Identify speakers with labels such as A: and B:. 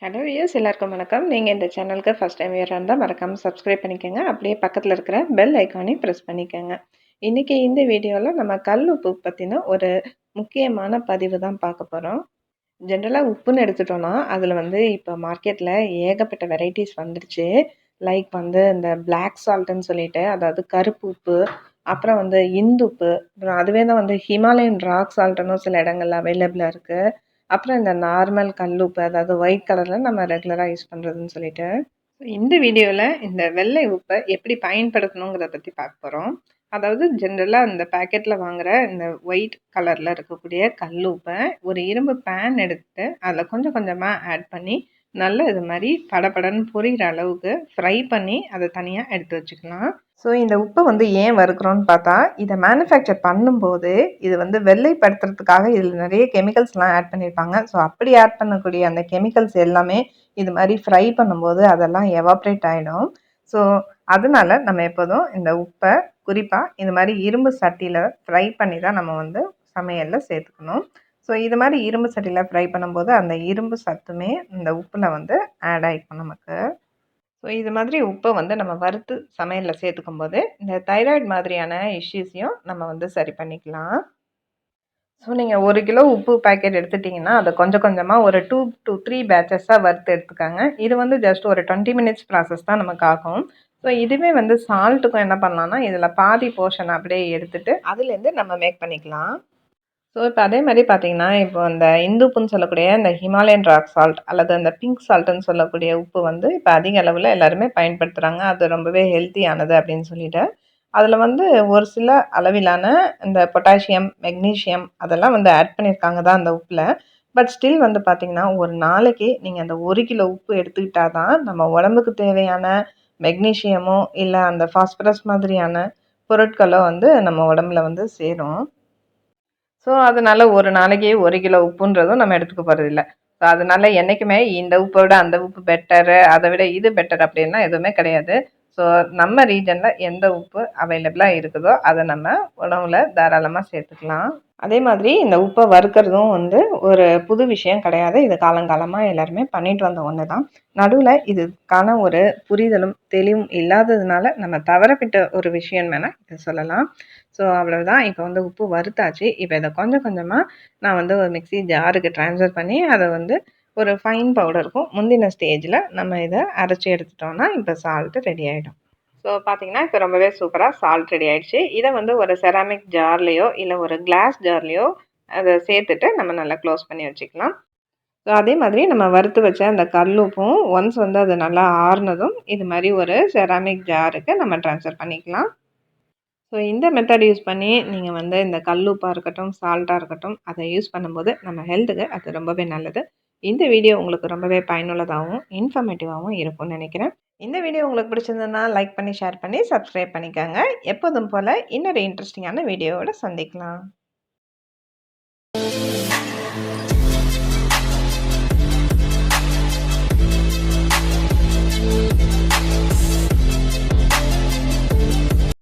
A: Hello views எல்லாருக்கும் வணக்கம். நீங்கள் இந்த சேனலுக்கு ஃபஸ்ட் டைம் இருந்தால் மறக்காமல் சப்ஸ்கிரைப் பண்ணிக்கோங்க. அப்படியே பக்கத்தில் இருக்கிற பெல் ஐக்கானையும் ப்ரெஸ் பண்ணிக்கோங்க. இன்றைக்கி இந்த வீடியோவில் நம்ம கல் உப்பு பற்றின ஒரு முக்கியமான பதிவு தான் பார்க்க போகிறோம். ஜென்ரலாக உப்புன்னு எடுத்துட்டோன்னா அதில் இப்போ மார்க்கெட்டில் ஏகப்பட்ட வெரைட்டிஸ் வந்துடுச்சு. லைக் இந்த பிளாக் சால்ட்டுன்னு சொல்லிட்டு, அதாவது கருப்பு உப்பு, அப்புறம் இந்துப்பு, அப்புறம் அதுவே தான் ஹிமாலயன் ராக் சால்ட்டுன்னு சில இடங்கள்ல அவைலபிளாக இருக்குது. அப்புறம் இந்த நார்மல் கல்லுப்பு, அதாவது ஒயிட் கலரில் நம்ம ரெகுலராக யூஸ் பண்ணுறதுன்னு சொல்லிட்டு, இந்த வீடியோவில் இந்த வெள்ளை உப்பை எப்படி பயன்படுத்தணுங்கிறத பற்றி பார்க்க போகிறோம். அதாவது ஜென்ரலாக இந்த பேக்கெட்டில் வாங்குகிற இந்த ஒயிட் கலரில் இருக்கக்கூடிய கல் உப்பை ஒரு இரும்பு பேன் எடுத்து அதில் கொஞ்சம் கொஞ்சமாக ஆட் பண்ணி நல்லா இது மாதிரி படபடன்னு பொரிகிற அளவுக்கு ஃப்ரை பண்ணி அதை தனியாக எடுத்து வச்சுக்கலாம். ஸோ இந்த உப்பை ஏன் வறுக்கிறோன்னு பார்த்தா, இதை மேனுஃபேக்சர் பண்ணும்போது இது வெள்ளைப்படுத்துறதுக்காக இதில் நிறைய கெமிக்கல்ஸ்லாம் ஆட் பண்ணியிருப்பாங்க. ஸோ அப்படி ஆட் பண்ணக்கூடிய அந்த கெமிக்கல்ஸ் எல்லாமே இது மாதிரி ஃப்ரை பண்ணும்போது அதெல்லாம் எவாப்ரேட் ஆகிடும். ஸோ அதனால நம்ம எப்போதும் இந்த உப்பை குறிப்பாக இது மாதிரி இரும்பு சட்டியில் ஃப்ரை பண்ணி தான் நம்ம சமையலில் சேர்த்துக்கணும். ஸோ இது மாதிரி இரும்பு சட்டியில் ஃப்ரை பண்ணும்போது அந்த இரும்பு சத்துமே இந்த உப்பில் ஆட் ஆகிக்கும் நமக்கு. ஸோ இது மாதிரி உப்பை நம்ம வறுத்து சமையலில் சேர்த்துக்கும் போது இந்த தைராய்டு மாதிரியான இஷ்யூஸையும் நம்ம சரி பண்ணிக்கலாம். ஸோ நீங்கள் 1 கிலோ உப்பு பேக்கெட் எடுத்துட்டிங்கன்னா அதை கொஞ்சம் கொஞ்சமாக ஒரு 2 to 3 பேட்சஸாக வறுத்து எடுத்துக்காங்க. இது ஜஸ்ட் ஒரு 20 மினிட்ஸ் ப்ராசஸ் தான் நமக்கு ஆகும். ஸோ இதுவே சால்ட்டுக்கும் என்ன பண்ணலான்னா, இதில் பாதி போர்ஷன் அப்படியே எடுத்துகிட்டு அதுலேருந்து நம்ம மேக் பண்ணிக்கலாம். ஸோ இப்போ அதே மாதிரி பார்த்தீங்கன்னா, இப்போ அந்த இந்துப்புன்னு சொல்லக்கூடிய இந்த ஹிமாலயன் ராக் சால்ட் அல்லது அந்த பிங்க் சால்ட்டுன்னு சொல்லக்கூடிய உப்பு இப்போ அதிக அளவில் எல்லாருமே பயன்படுத்துகிறாங்க. அது ரொம்பவே ஹெல்த்தியானது அப்படின்னு சொல்லிட்டு. அதில் ஒரு சில அளவிலான இந்த பொட்டாசியம், மெக்னீஷியம் அதெல்லாம் ஆட் பண்ணியிருக்காங்க தான் அந்த உப்பில். பட் ஸ்டில் பார்த்தீங்கன்னா, ஒரு நாளைக்கு நீங்கள் அந்த 1 கிலோ உப்பு எடுத்துக்கிட்டால் தான் நம்ம உடம்புக்கு தேவையான மெக்னீஷியமோ இல்லை அந்த ஃபாஸ்பரஸ் மாதிரியான பொருட்களோ நம்ம உடம்புல சேரும். ஸோ அதனால ஒரு நாளைக்கு 1 கிலோ உப்புன்றதும் நம்ம எடுத்துக்க போகிறதில்ல. ஸோ அதனால என்றைக்குமே இந்த உப்பை விட அந்த உப்பு பெட்டரு, அதை விட இது பெட்டர் அப்படின்னா எதுவுமே கிடையாது. ஸோ நம்ம ரீஜனில் எந்த உப்பு அவைலபிளாக இருக்குதோ அதை நம்ம உணவில் தாராளமாக சேர்த்துக்கலாம். அதே மாதிரி இந்த உப்பை வறுக்கிறதும் ஒரு புது விஷயம் கிடையாது. இது காலங்காலமாக எல்லாருமே பண்ணிட்டு வந்த ஒன்று தான். நடுவில் இதுக்கான ஒரு புரிதலும் தெளிவும் இல்லாததுனால நம்ம தவறவிட்ட ஒரு விஷயம் வேணால் இதை சொல்லலாம். ஸோ அவ்வளவுதான். இப்போ உப்பு வறுத்தாச்சு. இப்போ இதை கொஞ்சம் கொஞ்சமாக நான் ஒரு மிக்ஸி ஜாருக்கு ட்ரான்ஸ்ஃபர் பண்ணி அதை ஒரு ஃபைன் பவுடருக்கும் முந்தின ஸ்டேஜில் நம்ம இதை அரைச்சி எடுத்துட்டோம்னா இப்போ சால்ட்டு ரெடி ஆகிடும். ஸோ பார்த்தீங்கன்னா இப்போ ரொம்பவே சூப்பராக சால்ட் ரெடி ஆகிடுச்சு. இதை ஒரு செராமிக் ஜார்லேயோ இல்லை ஒரு கிளாஸ் ஜார்லேயோ அதை சேர்த்துட்டு நம்ம நல்லா க்ளோஸ் பண்ணி வச்சுக்கலாம். ஸோ அதே மாதிரி நம்ம வறுத்து வச்ச அந்த கல்லுப்பும் ஒன்ஸ் அது நல்லா ஆறுனதும் இது மாதிரி ஒரு செராமிக் ஜாருக்கு நம்ம ட்ரான்ஸ்ஃபர் பண்ணிக்கலாம். ஸோ இந்த மெத்தட் யூஸ் பண்ணி நீங்கள் இந்த கல்லுப்பாக இருக்கட்டும், சால்ட்டாக இருக்கட்டும், அதை யூஸ் பண்ணும்போது நம்ம ஹெல்த்துக்கு அது ரொம்பவே நல்லது. இந்த வீடியோ உங்களுக்கு ரொம்பவே பயனுள்ளதாகவும் இன்ஃபர்மேட்டிவாகவும் இருக்கும்னு நினைக்கிறேன். இந்த வீடியோ உங்களுக்கு பிடிச்சிருந்ததுன்னா லைக் பண்ணி, ஷேர் பண்ணி, சப்ஸ்கிரைப் பண்ணிக்கோங்க. எப்போதும் போல் இன்னொரு இன்ட்ரெஸ்டிங்கான வீடியோவோட சந்திக்கலாம்.